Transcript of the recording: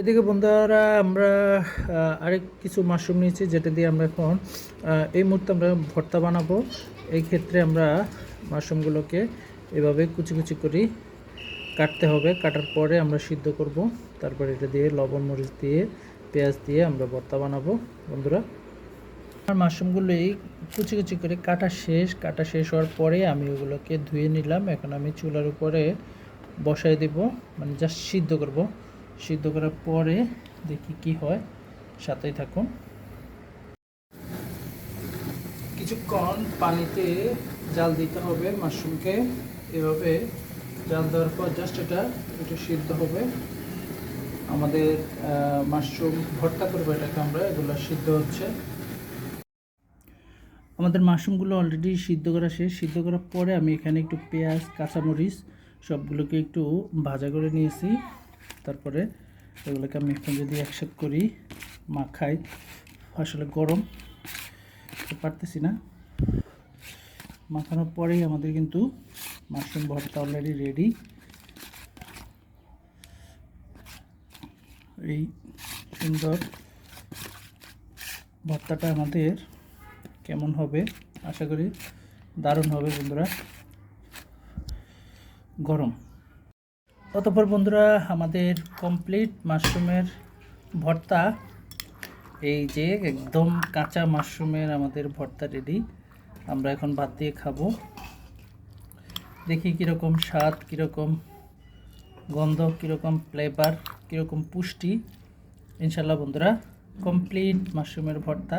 এদিকে বন্ধুরা আমরা আরেক কিছু মাশরুম নিয়েছি, যেটা দিয়ে আমরা এখন এই মুহূর্তে আমরা ভর্তা বানাবো। এই ক্ষেত্রে আমরা মাশরুমগুলোকে এভাবে কুচি কুচি করে কাটতে হবে। কাটার পরে আমরা সিদ্ধ করব, তারপরে এটা দিয়ে লবণ মরিচ দিয়ে পেঁয়াজ দিয়ে আমরা ভর্তা বানাবো। বন্ধুরা, আমার মাশরুমগুলো এই কুচি কুচি করে কাটা শেষ হওয়ার পরে আমি ওগুলোকে ধুয়ে নিলাম। এখন আমি চুলার উপরে বসাই দেব, মানে জাস্ট সিদ্ধ করব। সিদ্ধ করার পরে দেখি কি হয়, সাথেই থাকুন। কিছুক্ষণ পানিতে জাল দিতে হবে মাশরুমকে। এভাবে জাল দেওয়ার পর জাস্ট এটা একটু সিদ্ধ হবে। আমাদের মাশরুম ভর্তা করবো এটাকে আমরা, এগুলো সিদ্ধ হচ্ছে। আমাদের মাশরুমগুলো অলরেডি সিদ্ধ করা শেষ। সিদ্ধ করার পরে আমি এখানে একটু পেঁয়াজ কাঁচামরিচ সবগুলোকে একটু ভাজা করে নিয়েছি। তারপরে এগুলোকে আমি এখন যদি একসাথে করি মাখাই, আসলে গরম পারতেছি না। মাখানোর পরেই আমাদের কিন্তু মাশরুম ভর্তা অলরেডি রেডি। এই সুন্দর ভর্তাটা আমাদের কেমন হবে, আশা করি দারুণ হবে বন্ধুরা, গরম। অতঃপর বন্ধুরা, আমাদের কমপ্লিট মাশরুমের ভর্তা, এই যে একদম কাঁচা মাশরুমের আমাদের ভর্তা রেডি। আমরা এখন ভাত দিয়ে খাবো। দেখি কীরকম স্বাদ, কীরকম গন্ধ, কীরকম ফ্লেভার, কীরকম পুষ্টি। ইনশাল্লাহ বন্ধুরা, কমপ্লিট মাশরুমের ভর্তা।